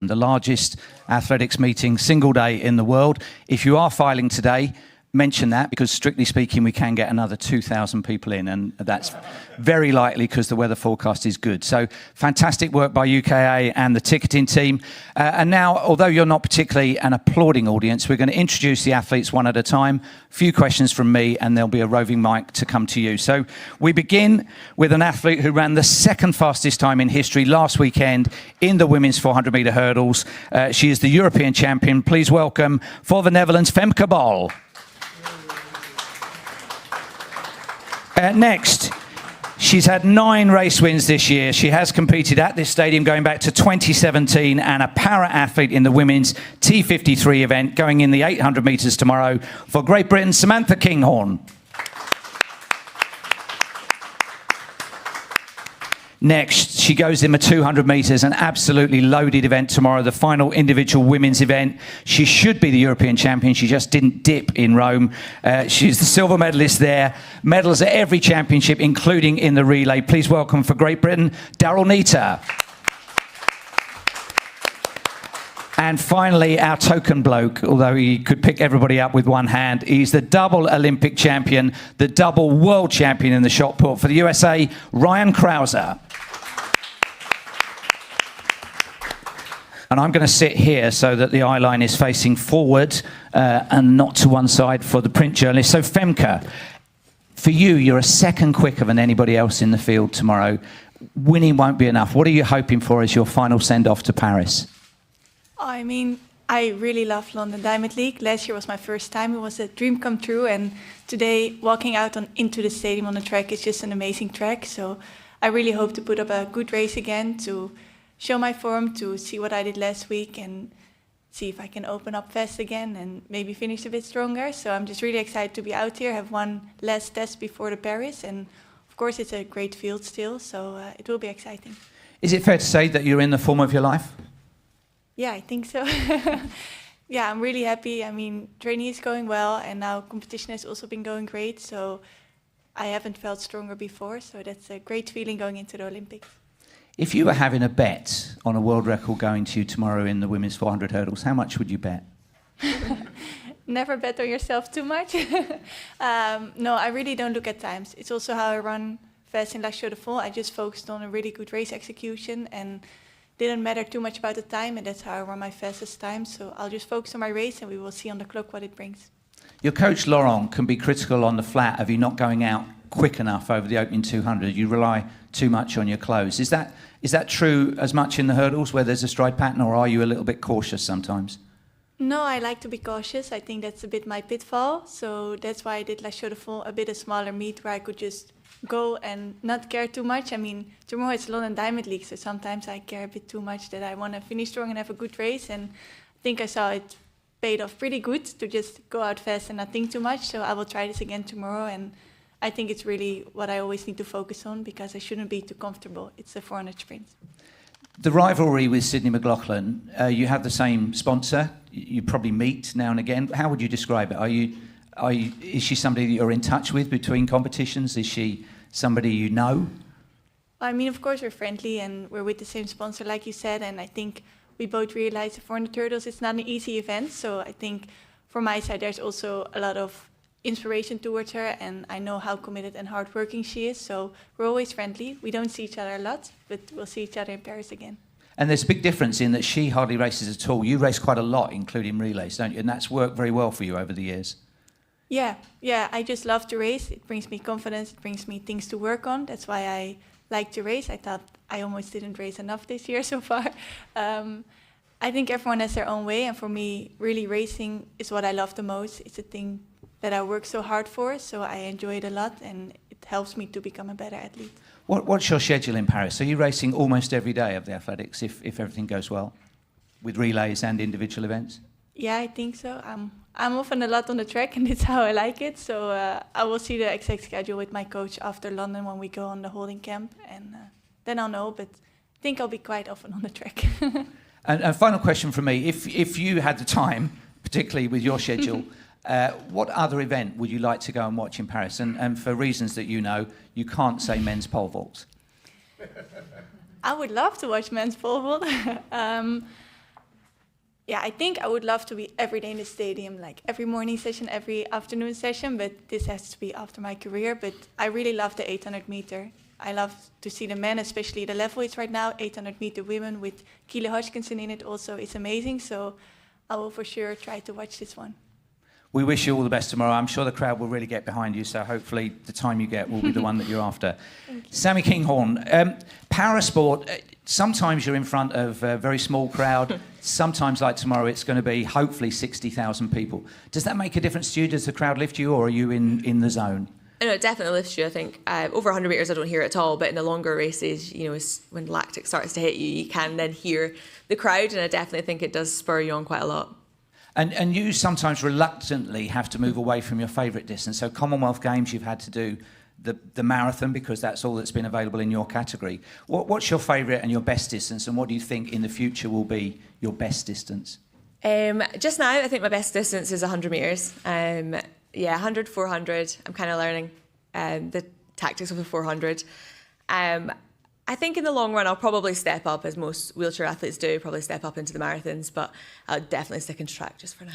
the largest athletics meeting single day in the world. If you are filing today, mention that, because strictly speaking we can get another 2,000 people in, and that's very likely because the weather forecast is good. So fantastic work by UKA and the ticketing team. And now, although you're not particularly an applauding audience, we're going to introduce the athletes one at a time. A few questions from me, and there'll be a roving mic to come to you. So we begin with an athlete who ran the second fastest time in history last weekend in the women's 400-metre hurdles. She is the European champion. Please welcome, for the Netherlands, Femke Bol. Next, she's had 9 race wins this year. She has competed at this stadium going back to 2017, and a para-athlete in the women's T53 event going in the 800 metres tomorrow for Great Britain, Sammi Kinghorn. Next, she goes in the 200 metres, an absolutely loaded event tomorrow, the final individual women's event. She should be the European champion. She just didn't dip in Rome. She's the silver medalist there. Medals at every championship, including in the relay. Please welcome, for Great Britain, Daryll Neita. And finally, our token bloke, although he could pick everybody up with one hand, he's the double Olympic champion, the double world champion in the shot put for the USA, Ryan Crouser. And I'm going to sit here so that the eye line is facing forward and not to one side for the print journalist. So Femke, for you, you're a second quicker than anybody else in the field tomorrow. Winning won't be enough. What are you hoping for as your final send-off to Paris? I mean, I really love London Diamond League. Last year was my first time. It was a dream come true. And today, walking out into the stadium on the track is just an amazing track. So I really hope to put up a good race again, to show my form, to see what I did last week and see if I can open up fast again and maybe finish a bit stronger. So I'm just really excited to be out here, have one last test before the Paris. And of course, it's a great field still, so it will be exciting. Is it fair to say that you're in the form of your life? Yeah, I think so. Yeah, I'm really happy. I mean, training is going well, and now competition has also been going great. So I haven't felt stronger before. So that's a great feeling going into the Olympics. If you were having a bet on a world record going to you tomorrow in the women's 400 hurdles, how much would you bet? Never bet on yourself too much. No, I really don't look at times. It's also how I run fast in La Chaux-de-Fonds. I just focused on a really good race execution, and didn't matter too much about the time, and that's how I run my fastest time. So I'll just focus on my race, and we will see on the clock what it brings. Your coach, Laurent, can be critical on the flat of you not going out quick enough over the opening 200. You rely too much on your close. Is that true as much in the hurdles where there's a stride pattern, or are you a little bit cautious sometimes? No, I like to be cautious. I think that's a bit my pitfall. So that's why I did La Chaux-de-Fonds, a bit a smaller meet where I could just go and not care too much. I mean, tomorrow it's London Diamond League, so sometimes I care a bit too much that I want to finish strong and have a good race. And I think I saw it paid off pretty good to just go out fast and not think too much. So I will try this again tomorrow. And I think it's really what I always need to focus on, because I shouldn't be too comfortable. It's a 400 sprint. The rivalry with Sydney McLaughlin, you have the same sponsor. You probably meet now and again. How would you describe it? Is she somebody that you're in touch with between competitions? Is she somebody you know? I mean, of course, we're friendly and we're with the same sponsor, like you said. And I think we both realize the 400 hurdles is not an easy event. So I think from my side, there's also a lot of inspiration towards her. And I know how committed and hardworking she is. So we're always friendly. We don't see each other a lot, but we'll see each other in Paris again. And there's a big difference in that she hardly races at all. You race quite a lot, including relays, don't you? And that's worked very well for you over the years. Yeah, I just love to race. It brings me confidence, it brings me things to work on. That's why I like to race. I thought I almost didn't race enough this year so far. I think everyone has their own way, and for me, really racing is what I love the most. It's a thing that I work so hard for, so I enjoy it a lot, and it helps me to become a better athlete. What's your schedule in Paris? Are you racing almost every day of the athletics, if everything goes well, with relays and individual events? Yeah, I think so. I'm often a lot on the track, and it's how I like it. So I will see the exact schedule with my coach after London when we go on the holding camp, and then I'll know. But I think I'll be quite often on the track. And a final question from me: if you had the time, particularly with your schedule, what other event would you like to go and watch in Paris? And for reasons that you know, you can't say men's pole vault. I would love to watch men's pole vault. Yeah, I think I would love to be every day in the stadium, like every morning session, every afternoon session, but this has to be after my career. But I really love the 800 meter. I love to see the men, especially the level it's right now, 800 meter women with Keely Hodgkinson in it also. It's amazing, so I will for sure try to watch this one. We wish you all the best tomorrow. I'm sure the crowd will really get behind you, so hopefully the time you get will be the one that you're after. Sammi Kinghorn, parasport, sometimes you're in front of a very small crowd. Sometimes, like tomorrow, it's going to be hopefully 60,000 people. Does that make a difference to you? Does the crowd lift you, or are you in the zone? No, it definitely lifts you. I think over 100 metres I don't hear it at all, but in the longer races, you know, when lactic starts to hit you, you can then hear the crowd, and I definitely think it does spur you on quite a lot. And you sometimes reluctantly have to move away from your favourite distance. So Commonwealth Games, you've had to do the marathon because that's all that's been available in your category. What's your favourite and your best distance, and what do you think in the future will be your best distance? Just now, I think my best distance is 100 metres. Yeah, 100, 400. I'm kind of learning the tactics of the 400. I think in the long run, I'll probably step up, as most wheelchair athletes do, probably step up into the marathons, but I'll definitely stick into track just for now.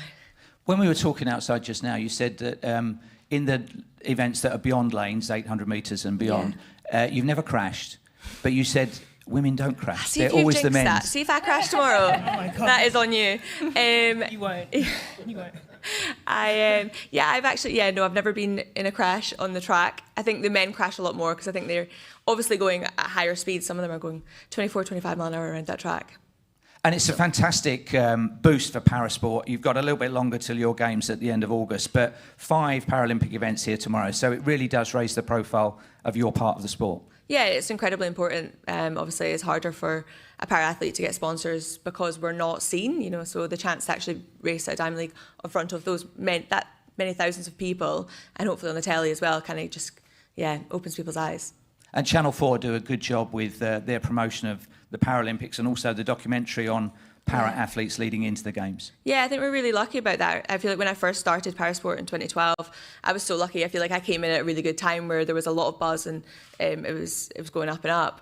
When we were talking outside just now, you said that in the events that are beyond lanes, 800 metres and beyond, you've never crashed, but you said women don't crash. See They're if you've always the jinxed men. that. See if I crash tomorrow. Oh my God. That is on you. You won't. You won't. I've never been in a crash on the track. I think the men crash a lot more because I think they're obviously going at higher speeds. Some of them are going 24, 25 mile an hour around that track. And it's a fantastic boost for parasport. You've got a little bit longer till your games at the end of August, but 5 Paralympic events here tomorrow. So it really does raise the profile of your part of the sport. Yeah, it's incredibly important. Obviously, it's harder for a para-athlete to get sponsors because we're not seen, you know, so the chance to actually race at a Diamond League in front of that many thousands of people, and hopefully on the telly as well, kind of just, opens people's eyes. And Channel 4 do a good job with their promotion of the Paralympics and also the documentary on para-athletes leading into the Games. Yeah, I think we're really lucky about that. I feel like when I first started parasport in 2012, I was so lucky. I feel like I came in at a really good time where there was a lot of buzz and it was going up and up.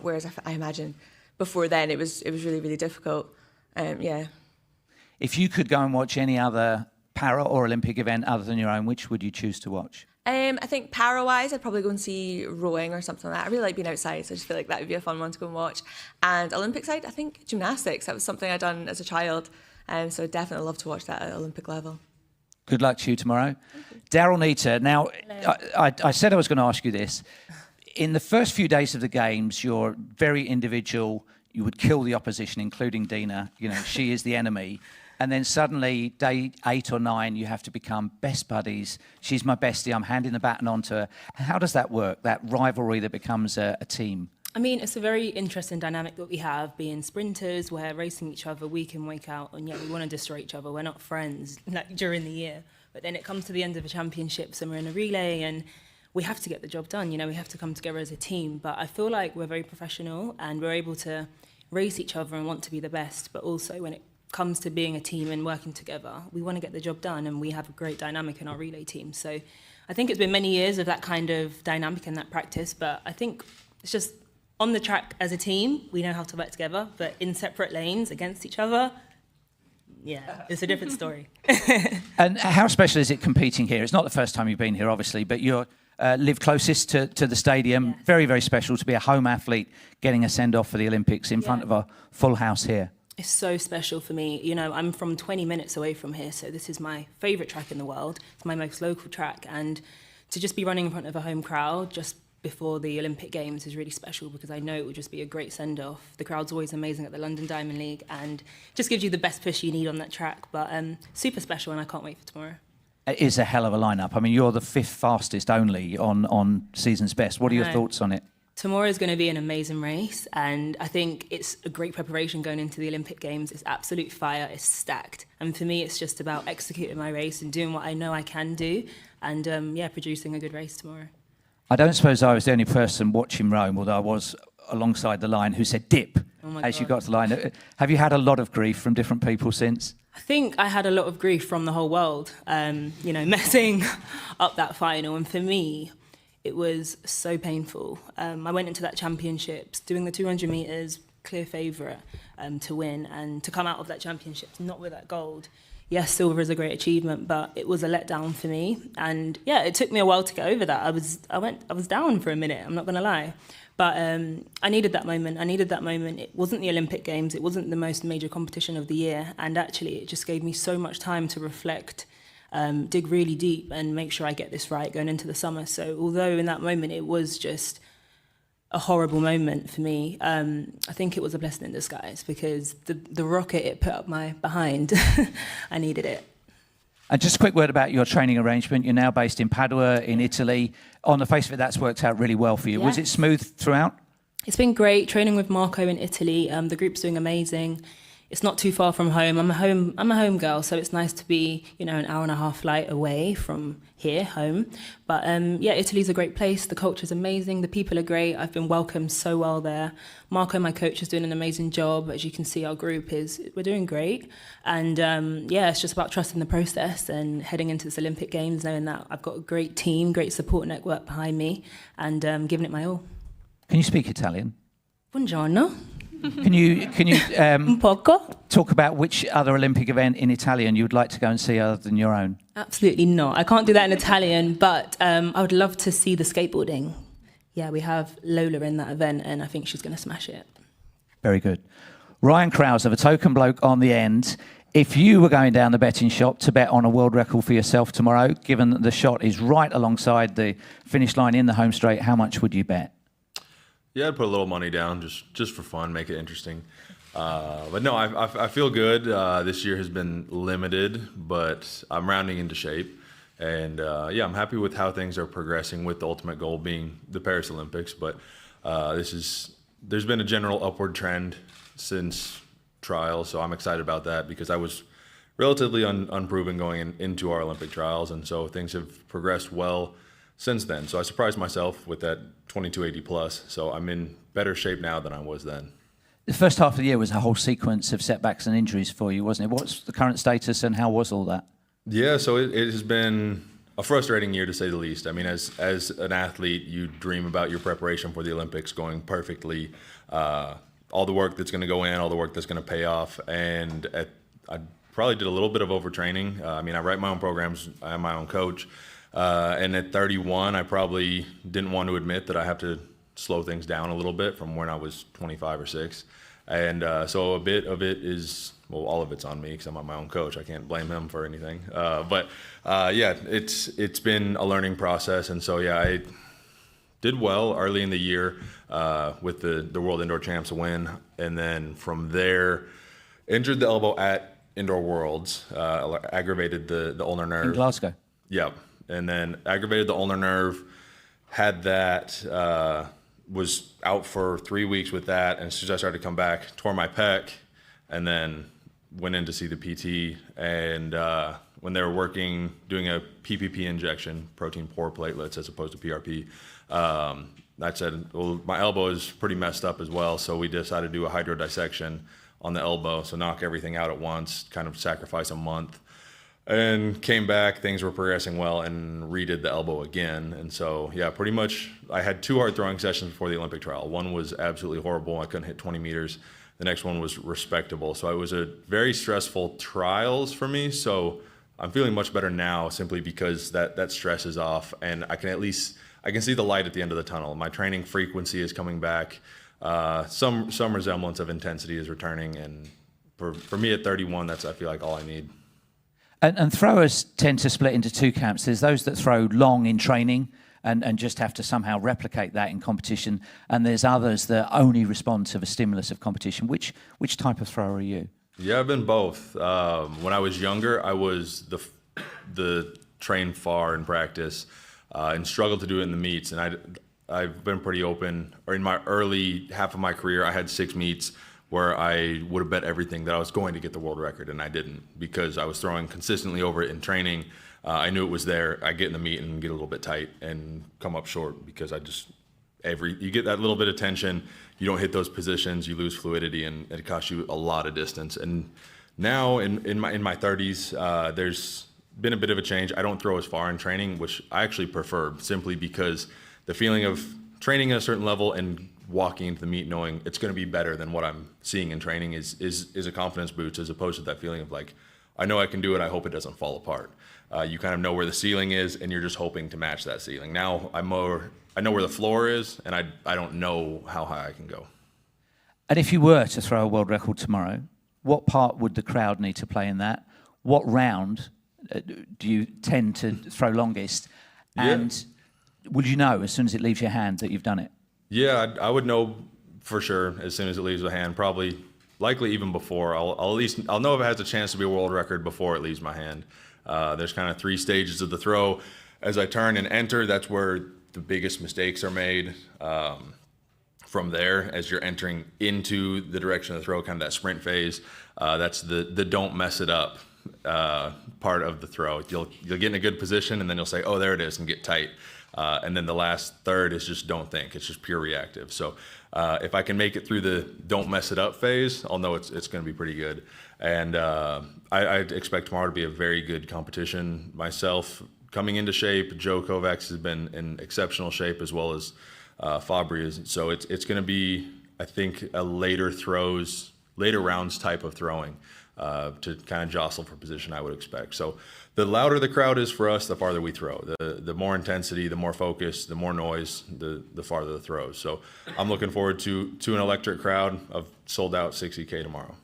Whereas I imagine before then it was really, really difficult. If you could go and watch any other para or Olympic event other than your own, which would you choose to watch? I think para-wise, I'd probably go and see rowing or something like that. I really like being outside, so I just feel like that would be a fun one to go and watch. And Olympic side, I think gymnastics. That was something I'd done as a child, so I'd definitely love to watch that at Olympic level. Good luck to you tomorrow. Daryll Neita, now, I said I was going to ask you this. In the first few days of the Games, you're very individual. You would kill the opposition, including Dina. You know, she is the enemy. And then suddenly, day 8 or 9, you have to become best buddies. She's my bestie. I'm handing the baton on to her. How does that work, that rivalry that becomes a team? I mean, it's a very interesting dynamic that we have, being sprinters. We're racing each other week in, week out, and yet we want to destroy each other. We're not friends like during the year. But then it comes to the end of the championships and we're in a relay and we have to get the job done. You know, we have to come together as a team. But I feel like we're very professional and we're able to race each other and want to be the best. But also when it comes to being a team and working together, we want to get the job done, and we have a great dynamic in our relay team. So I think it's been many years of that kind of dynamic and that practice, but I think it's just on the track as a team, we know how to work together, but in separate lanes against each other, it's a different story. And how special is it competing here? It's not the first time you've been here, obviously, but you live closest to the stadium. Yeah. Very, very special to be a home athlete getting a send-off for the Olympics in front of a full house here. It's so special for me. You know, I'm from 20 minutes away from here, so this is my favourite track in the world. It's my most local track, and to just be running in front of a home crowd just before the Olympic Games is really special because I know it will just be a great send-off. The crowd's always amazing at the London Diamond League and just gives you the best push you need on that track, but super special, and I can't wait for tomorrow. It is a hell of a lineup. I mean, you're the 5th fastest only on season's best. What are your thoughts on it? Tomorrow is going to be an amazing race, and I think it's a great preparation going into the Olympic Games. It's absolute fire, it's stacked. And for me, it's just about executing my race and doing what I know I can do and, producing a good race tomorrow. I don't suppose I was the only person watching Rome, although I was alongside the line, who said dip as you got to the line. Have you had a lot of grief from different people since? I think I had a lot of grief from the whole world, messing up that final. And for me, it was so painful. I went into that championships doing the 200 metres, clear favourite, to win, and to come out of that championship not with that gold. Yes, silver is a great achievement, but it was a letdown for me. And yeah, it took me a while to get over that. I was down for a minute, I'm not going to lie. But I needed that moment. It wasn't the Olympic Games. It wasn't the most major competition of the year. And actually, it just gave me so much time to reflect, dig really deep and make sure I get this right going into the summer. So although in that moment it was just a horrible moment for me, I think it was a blessing in disguise, because the rocket it put up my behind, I needed it. And just a quick word about your training arrangement. You're now based in Padua in Italy. On the face of it, that's worked out really well for you. Yes. Was it smooth throughout? It's been great training with Marco in Italy. The group's doing amazing. It's not too far from home. I'm a home girl, so it's nice to be, an hour and a half flight away from here, home. But yeah, Italy's a great place. The culture's amazing. The people are great. I've been welcomed so well there. Marco, my coach, is doing an amazing job. As you can see, our group we're doing great. And yeah, it's just about trusting the process and heading into this Olympic Games, knowing that I've got a great team, great support network behind me, and giving it my all. Can you speak Italian? Buongiorno. Can you Un poco? talk about which other Olympic event in Italian you would like to go and see other than your own? Absolutely not. I can't do that in Italian, but I would love to see the skateboarding. Yeah, we have Lola in that event, and I think she's going to smash it. Very good. Ryan Crouser, the token bloke on the end. If you were going down the betting shop to bet on a world record for yourself tomorrow, given that the shot is right alongside the finish line in the home straight, how much would you bet? Yeah, I'd put a little money down just for fun, make it interesting. But no, I feel good. This year has been limited, but I'm rounding into shape. And yeah, I'm happy with how things are progressing, with the ultimate goal being the Paris Olympics. But there's been a general upward trend since trials, so I'm excited about that, because I was relatively unproven going into our Olympic trials, and so things have progressed well since then. So I surprised myself with that 2280 plus. So I'm in better shape now than I was then. The first half of the year was a whole sequence of setbacks and injuries for you, wasn't it? What's the current status and how was all that? Yeah, so it has been a frustrating year, to say the least. I mean, as an athlete, you dream about your preparation for the Olympics going perfectly, all the work that's going to go in, all the work that's going to pay off. And I probably did a little bit of overtraining. I mean, I write my own programs, I am my own coach. And at 31, I probably didn't want to admit that I have to slow things down a little bit from when I was 25 or 6. And so a bit of it is, well, all of it's on me because I'm not my own coach. I can't blame him for anything. But yeah, it's been a learning process. And so, yeah, I did well early in the year with the World Indoor Champs win. And then from there, injured the elbow at Indoor Worlds, aggravated the ulnar nerve. In Glasgow? Yep. And then aggravated the ulnar nerve, had that, was out for 3 weeks with that. And as soon as I started to come back, tore my pec, and then went in to see the PT. And when they were doing a PPP injection, protein pore platelets as opposed to PRP, I said, well, my elbow is pretty messed up as well. So we decided to do a hydrodissection on the elbow. So knock everything out at once, kind of sacrifice a month. And came back, things were progressing well, and redid the elbow again. And so, yeah, pretty much I had 2 hard throwing sessions before the Olympic trial. One was absolutely horrible. I couldn't hit 20 meters. The next one was respectable. So it was a very stressful trials for me. So I'm feeling much better now, simply because that stress is off, and I can see the light at the end of the tunnel. My training frequency is coming back. Some resemblance of intensity is returning. And for me at 31, that's, I feel like, all I need. And throwers tend to split into 2 camps. There's those that throw long in training and just have to somehow replicate that in competition. And there's others that only respond to the stimulus of competition. Which type of thrower are you? Yeah, I've been both. When I was younger, I was the train far in practice and struggled to do it in the meets. And I've been pretty open. Or in my early half of my career, I had 6 meets where I would have bet everything that I was going to get the world record, and I didn't, because I was throwing consistently over it in training. I knew it was there. I get in the meet and get a little bit tight and come up short, because you get that little bit of tension, you don't hit those positions, you lose fluidity, and it costs you a lot of distance. And now in my 30s, there's been a bit of a change. I don't throw as far in training, which I actually prefer, simply because the feeling of training at a certain level and walking into the meet knowing it's going to be better than what I'm seeing in training is a confidence boost, as opposed to that feeling of like, I know I can do it, I hope it doesn't fall apart. You kind of know where the ceiling is, and you're just hoping to match that ceiling. Now I know where the floor is, and I don't know how high I can go. And if you were to throw a world record tomorrow, what part would the crowd need to play in that? What round do you tend to throw longest? And would you know as soon as it leaves your hand that you've done it? Yeah, I would know for sure as soon as it leaves the hand. Likely even before. I'll know if it has a chance to be a world record before it leaves my hand. There's kind of 3 stages of the throw. As I turn and enter, that's where the biggest mistakes are made. From there, as you're entering into the direction of the throw, kind of that sprint phase, that's the don't mess it up part of the throw. You'll get in a good position, and then you'll say, oh, there it is, and get tight. And then the last third is just don't think. It's just pure reactive. So if I can make it through the don't mess it up phase, I'll know it's going to be pretty good. And I expect tomorrow to be a very good competition. Myself, coming into shape, Joe Kovacs has been in exceptional shape, as well as Fabry is. So it's going to be, I think, a later rounds type of throwing to kind of jostle for position, I would expect. So the louder the crowd is for us, the farther we throw. The more intensity, the more focus, the more noise, the farther the throws. So I'm looking forward to an electric crowd of sold out 60K tomorrow.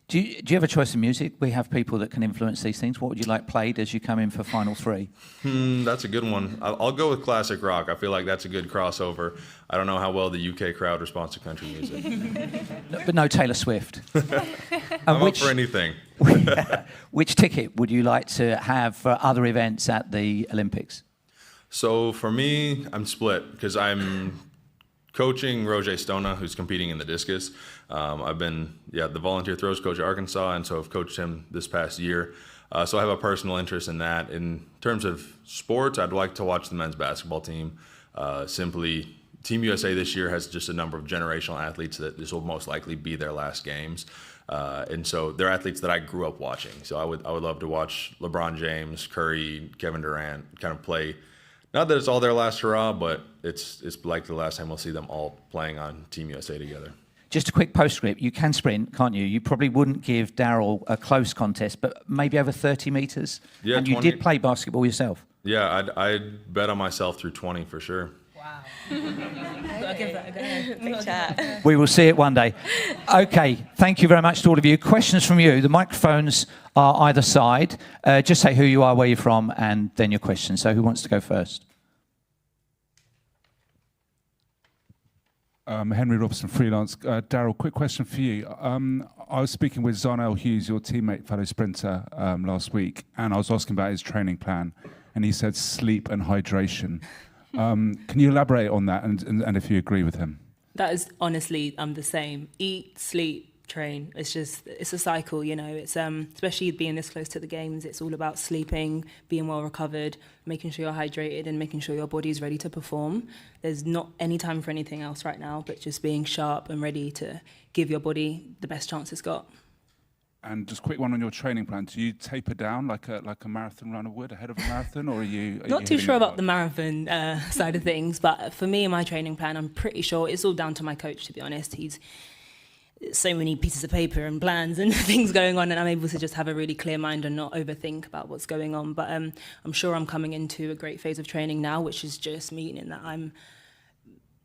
Do you have a choice of music? We have people that can influence these things. What would you like played as you come in for final 3? That's a good one. I'll go with classic rock. I feel like that's a good crossover. I don't know how well the UK crowd responds to country music. But no Taylor Swift. I'm up for anything. Which ticket would you like to have for other events at the Olympics? So for me, I'm split because I'm coaching Roger Stona, who's competing in the discus. I've been the volunteer throws coach at Arkansas, and so I've coached him this past year. So I have a personal interest in that. In terms of sports, I'd like to watch the men's basketball team. Simply, Team USA this year has just a number of generational athletes that this will most likely be their last games. And so they're athletes that I grew up watching. So I would love to watch LeBron James, Curry, Kevin Durant kind of play. Not that it's all their last hurrah, but it's like the last time we'll see them all playing on Team USA together. Just a quick postscript. You can sprint, can't you? You probably wouldn't give Daryll a close contest, but maybe over 30 metres? Yeah, and 20. You did play basketball yourself? Yeah, I'd bet on myself through 20 for sure. Wow. I'll give that a go. Big chat. We will see it one day. Okay, thank you very much to all of you. Questions from you. The microphones are either side. Just say who you are, where you're from, and then your question. So who wants to go first? Henry Robson, freelance. Daryll, quick question for you. I was speaking with Zarnell Hughes, your teammate, fellow sprinter, last week, and I was asking about his training plan, and he said sleep and hydration. Can you elaborate on that, and if you agree with him? That is honestly the same. Eat, sleep, train. It's a cycle, you know. It's especially being this close to the games, it's all about sleeping, being well recovered, making sure you're hydrated, and making sure your body's ready to perform. There's not any time for anything else right now, but just being sharp and ready to give your body the best chance it's got. And just a quick one on your training plan. Do you taper down like a marathon runner would ahead of a marathon, or are you not too sure about the marathon side of things? But for me and my training plan, I'm pretty sure it's all down to my coach, to be honest. He's so many pieces of paper and plans and things going on, and I'm able to just have a really clear mind and not overthink about what's going on. But I'm sure I'm coming into a great phase of training now, which is just meaning that I'm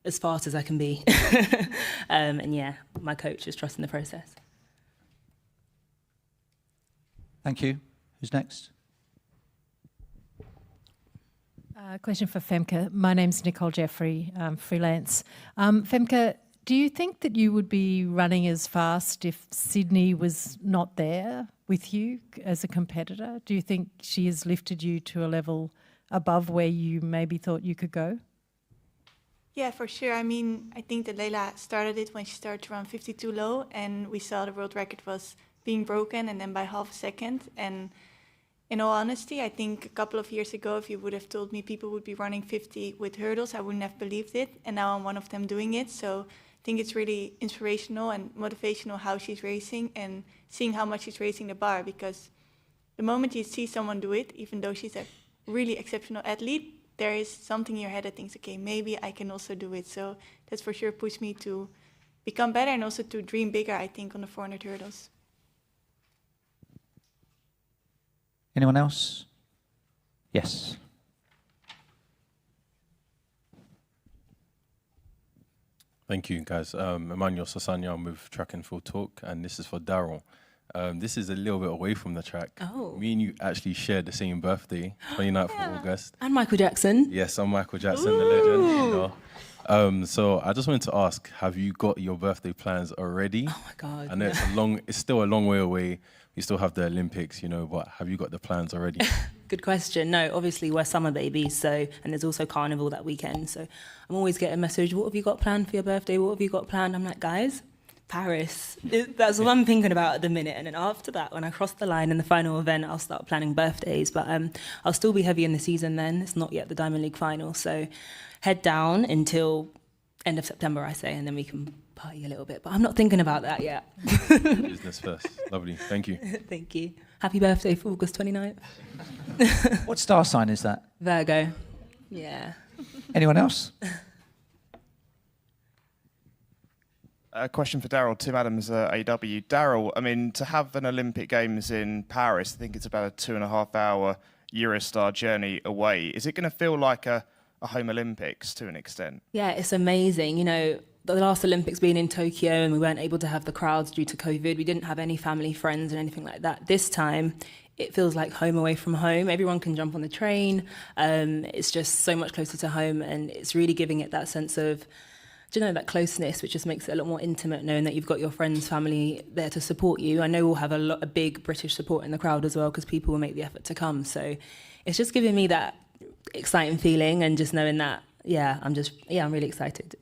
as fast as I can be. And yeah, my coach is trusting the process. Thank you. Who's next? Question for Femke. My name's Nicole Jeffrey, freelance. Femke, do you think that you would be running as fast if Sydney was not there with you as a competitor? Do you think she has lifted you to a level above where you maybe thought you could go? Yeah, for sure. I mean, I think that Leila started it when she started to run 52 low, and we saw the world record was being broken, and then by half a second. And in all honesty, I think a couple of years ago, if you would have told me people would be running 50 with hurdles, I wouldn't have believed it. And now I'm one of them doing it. So I think it's really inspirational and motivational how she's racing and seeing how much she's raising the bar. Because the moment you see someone do it, even though she's a really exceptional athlete, there is something in your head that thinks, okay, maybe I can also do it. So that's for sure pushed me to become better and also to dream bigger, I think, on the 400 hurdles. Anyone else? Yes. Thank you, guys. Emmanuel Sasanya, I'm with Track and Field Talk, and this is for Daryll. This is a little bit away from the track. Oh. Me and you actually shared the same birthday, 29th of August. And Michael Jackson. Yes, I'm Michael Jackson, the legend. You know. So I just wanted to ask, have you got your birthday plans already? Oh my God. I know it's still a long way away. We still have the Olympics, you know, but have you got the plans already? Good question. No, obviously we're summer babies, so, and there's also carnival that weekend. So I'm always getting a message, what have you got planned for your birthday? What have you got planned? I'm like, guys, Paris. That's what I'm thinking about at the minute. And then after that, when I cross the line in the final event, I'll start planning birthdays. But I'll still be heavy in the season then. It's not yet the Diamond League final. So head down until end of September, I say, and then we can party a little bit. But I'm not thinking about that yet. Business first. Lovely. Thank you. Thank you. Happy birthday for August 29th. What star sign is that? Virgo. Yeah. Anyone else? A question for Daryll. Tim Adams, AW. Daryll, I mean, to have an Olympic Games in Paris, I think it's about a 2.5-hour Eurostar journey away. Is it going to feel like a home Olympics to an extent? Yeah, it's amazing. You know, the last Olympics being in Tokyo and we weren't able to have the crowds due to COVID. We didn't have any family, friends and anything like that. This time, it feels like home away from home. Everyone can jump on the train. It's just so much closer to home and it's really giving it that sense of, do you know, that closeness, which just makes it a lot more intimate, knowing that you've got your friends, family there to support you. I know we'll have a big British support in the crowd as well because people will make the effort to come. So it's just giving me that exciting feeling and just knowing that, I'm really excited.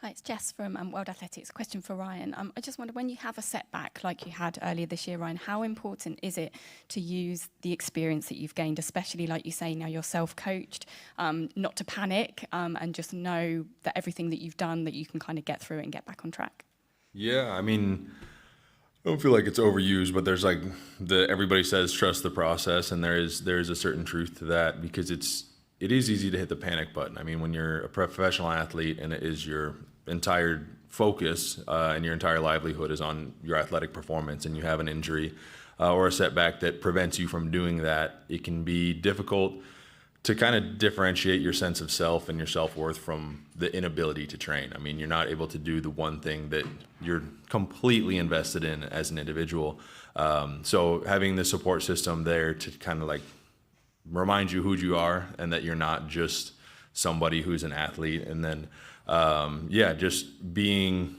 Hi, it's Jess from World Athletics. Question for Ryan. I just wonder, when you have a setback like you had earlier this year, Ryan, how important is it to use the experience that you've gained, especially like you say now you're self-coached, not to panic and just know that everything that you've done, that you can kind of get through it and get back on track? Yeah, I mean, I don't feel like it's overused, but there's like everybody says trust the process, and there is a certain truth to that because it is easy to hit the panic button. I mean, when you're a professional athlete and it is your entire focus and your entire livelihood is on your athletic performance and you have an injury or a setback that prevents you from doing that, it can be difficult to kind of differentiate your sense of self and your self-worth from the inability to train. I mean, you're not able to do the one thing that you're completely invested in as an individual. So having the support system there to kind of like remind you who you are and that you're not just somebody who's an athlete, and then just being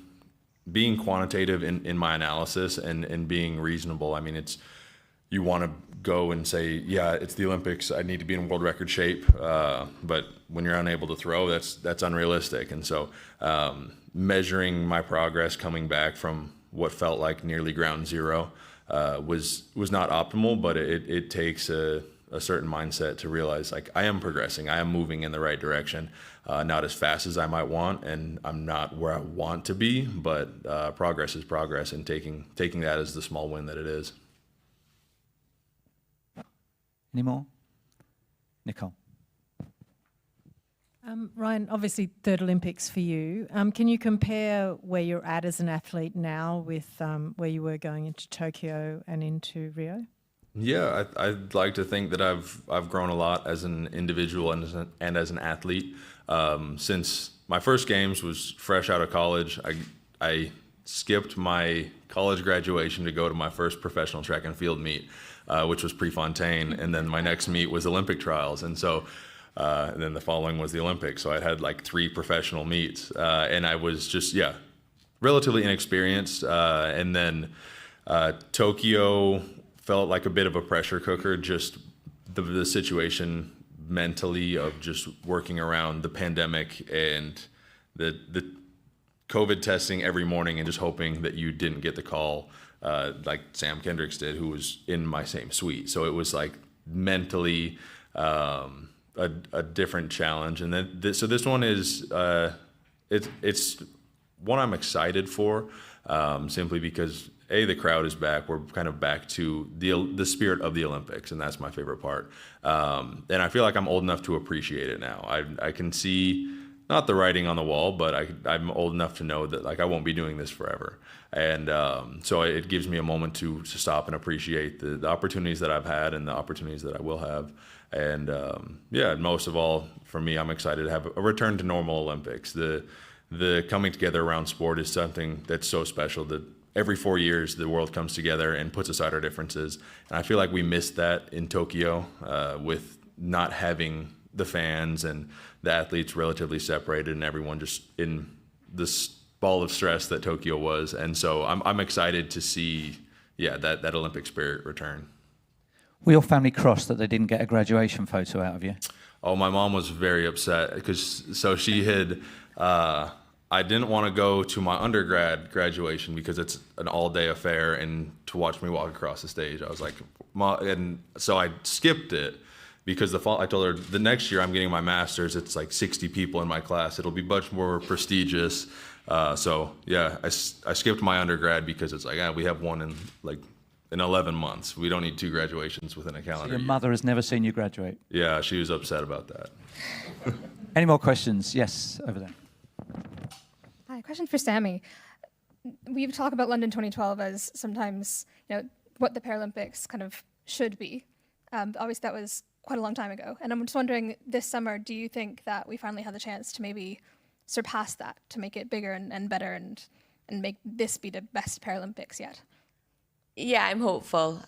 quantitative in my analysis and being reasonable. I mean, you want to go and say, it's the Olympics, I need to be in world record shape, but when you're unable to throw, that's unrealistic. And so measuring my progress coming back from what felt like nearly ground zero was not optimal, but it takes a certain mindset to realize like I am progressing, I am moving in the right direction, not as fast as I might want, and I'm not where I want to be, but progress is progress, and taking that as the small win that it is. Any more? Nicole. Ryan, obviously third Olympics for you. Can you compare where you're at as an athlete now with where you were going into Tokyo and into Rio? Yeah, I'd like to think that I've grown a lot as an individual and as an athlete. Since my first games was fresh out of college, I skipped my college graduation to go to my first professional track and field meet, which was Prefontaine, and then my next meet was Olympic trials, and so and then the following was the Olympics. So I'd had like 3 professional meets, and I was just relatively inexperienced, and then Tokyo felt like a bit of a pressure cooker, just the situation mentally of just working around the pandemic and the COVID testing every morning and just hoping that you didn't get the call like Sam Kendricks did, who was in my same suite. So it was like mentally a different challenge. And then so this one is it's one I'm excited for, simply because the crowd is back. We're kind of back to the spirit of the Olympics, and that's my favorite part. And I feel like I'm old enough to appreciate it now. I can see not the writing on the wall, but I'm old enough to know that like I won't be doing this forever. And so it gives me a moment to stop and appreciate the opportunities that I've had and the opportunities that I will have. And most of all, for me, I'm excited to have a return to normal Olympics. The coming together around sport is something that's so special that every 4 years the world comes together and puts aside our differences. And I feel like we missed that in Tokyo with not having the fans and the athletes relatively separated and everyone just in this ball of stress that Tokyo was. And so I'm excited to see, that Olympic spirit return. Were your family crossed that they didn't get a graduation photo out of you? Oh, my mom was very upset because she had, I didn't want to go to my undergrad graduation because it's an all-day affair and to watch me walk across the stage. I was like, and so I skipped it because I told her the next year I'm getting my master's. It's like 60 people in my class. It'll be much more prestigious. I skipped my undergrad because it's like, we have one in 11 months. We don't need 2 graduations within a calendar So your year. mother has never seen you graduate? Yeah, she was upset about that. Any more questions? Yes, over there. Hi, question for Sammi. We've talked about London 2012 as sometimes, what the Paralympics kind of should be. Obviously, that was quite a long time ago. And I'm just wondering, this summer, do you think that we finally have the chance to maybe surpass that, to make it bigger and better and make this be the best Paralympics yet? Yeah, I'm hopeful.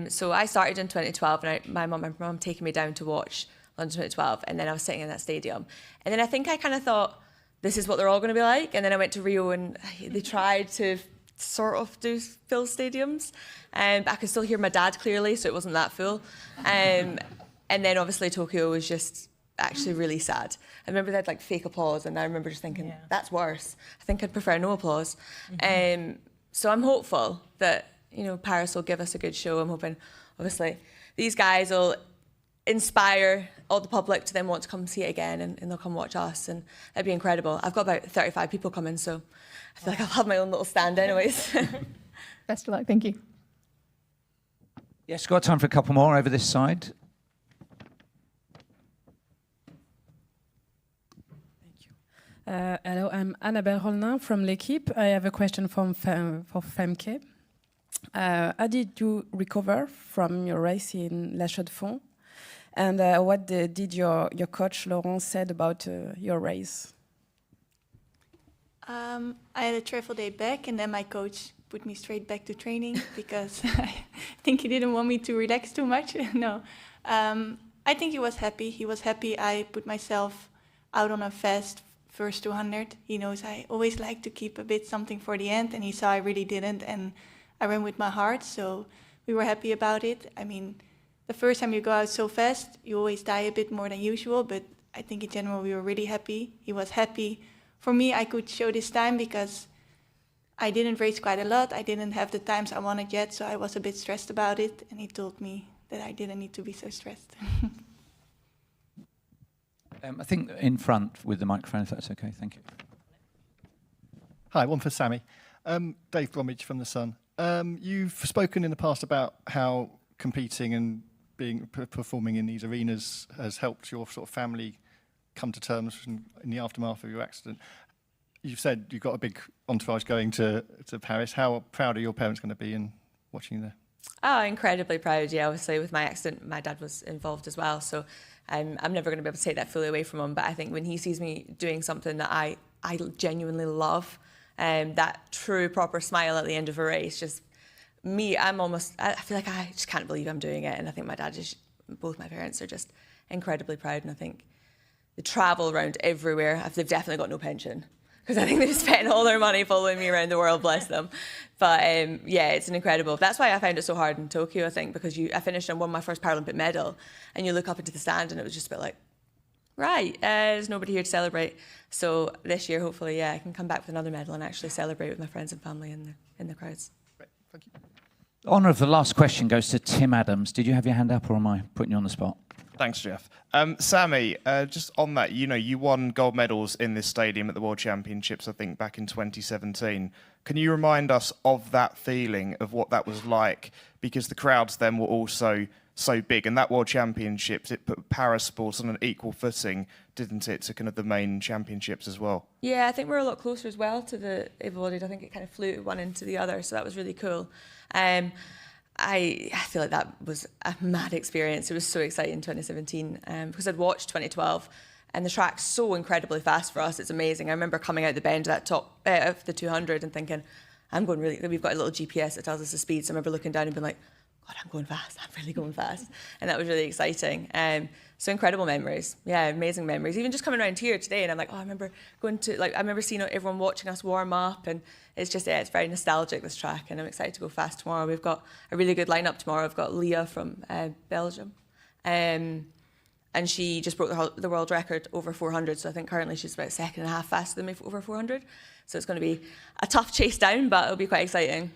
So I started in 2012, and my mum taking me down to watch London 2012, and then I was sitting in that stadium. And then I think I kind of thought, this is what they're all going to be like. And then I went to Rio, and they tried to sort of do full stadiums. But I could still hear my dad clearly, so it wasn't that full. And then obviously Tokyo was just actually really sad. I remember they had like fake applause, and I remember just thinking, that's worse. I think I'd prefer no applause. So I'm hopeful that, Paris will give us a good show. I'm hoping, obviously, these guys will inspire all the public to then want to come see it again, and they'll come watch us, and that'd be incredible. I've got about 35 people coming, so I feel like I'll have my own little stand anyways. Best of luck. Thank you. Yes, got time for a couple more over this side. Hello, I'm Annabelle Rolnin from L'Equipe. I have a question for Femke. How did you recover from your race in La Chaux-de-Fonds? And what did your coach Laurent said about your race? I had a travel day back, and then my coach put me straight back to training because I think he didn't want me to relax too much. No, I think he was happy. He was happy I put myself out on a fast first 200. He knows I always like to keep a bit something for the end, and he saw I really didn't, and I ran with my heart, so we were happy about it. I mean, the first time you go out so fast, you always die a bit more than usual, but I think in general we were really happy. He was happy. For me, I could show this time because I didn't race quite a lot. I didn't have the times I wanted yet, so I was a bit stressed about it, and he told me that I didn't need to be so stressed. I think in front with the microphone, if that's okay. Thank you. Hi, one for Sammi. Dave Bromwich from The Sun. You've spoken in the past about how competing and performing in these arenas has helped your sort of family come to terms in the aftermath of your accident. You've said you've got a big entourage going to Paris. How proud are your parents going to be in watching you there? Oh, incredibly proud, yeah. Obviously, with my accident, my dad was involved as well, so I'm never going to be able to take that fully away from him. But I think when he sees me doing something that I genuinely love, that true, proper smile at the end of a race, just me, I feel like I just can't believe I'm doing it. And I think my dad, both my parents are just incredibly proud. And I think the travel around everywhere, they've definitely got no pension, because I think they've spent all their money following me around the world, bless them. But it's an incredible. That's why I found it so hard in Tokyo, I think, because I finished and won my first Paralympic medal, and you look up into the stand and it was just a bit like, right, there's nobody here to celebrate. So this year, hopefully, I can come back with another medal and actually celebrate with my friends and family in the crowds. Great, thank you. Honour of the last question goes to Tim Adams. Did you have your hand up, or am I putting you on the spot? Thanks, Jeff. Sammi, just on that, you won gold medals in this stadium at the World Championships, I think, back in 2017. Can you remind us of that feeling, of what that was like? Because the crowds then were also so big, and that World Championships, it put para sports on an equal footing, didn't it, to kind of the main championships as well? Yeah, I think we're a lot closer as well to the able-bodied. I think it kind of flew one into the other, so that was really cool. I feel like that was a mad experience. It was so exciting in 2017 because I'd watched 2012 and the track's so incredibly fast for us. It's amazing. I remember coming out the bend of that top of the 200 and thinking, we've got a little GPS that tells us the speed. So I remember looking down and being like, God, I'm going fast. I'm really going fast. And that was really exciting. So incredible memories. Yeah, amazing memories. Even just coming around here today and I'm like, I remember seeing everyone watching us warm up, and it's just, it's very nostalgic, this track, and I'm excited to go fast tomorrow. We've got a really good lineup tomorrow. I've got Leah from Belgium. And she just broke the world record over 400. So I think currently she's about a second and a half faster than me over 400. So it's going to be a tough chase down, but it'll be quite exciting.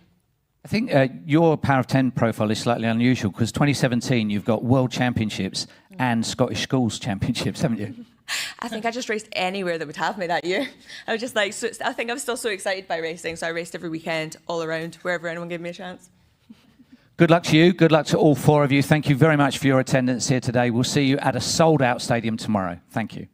I think your Power of 10 profile is slightly unusual because 2017 you've got World Championships and Scottish Schools Championships, haven't you? I think I just raced anywhere that would have me that year. I was just like, I think I was still so excited by racing, so I raced every weekend, all around, wherever anyone gave me a chance. Good luck to you. Good luck to all four of you. Thank you very much for your attendance here today. We'll see you at a sold-out stadium tomorrow. Thank you.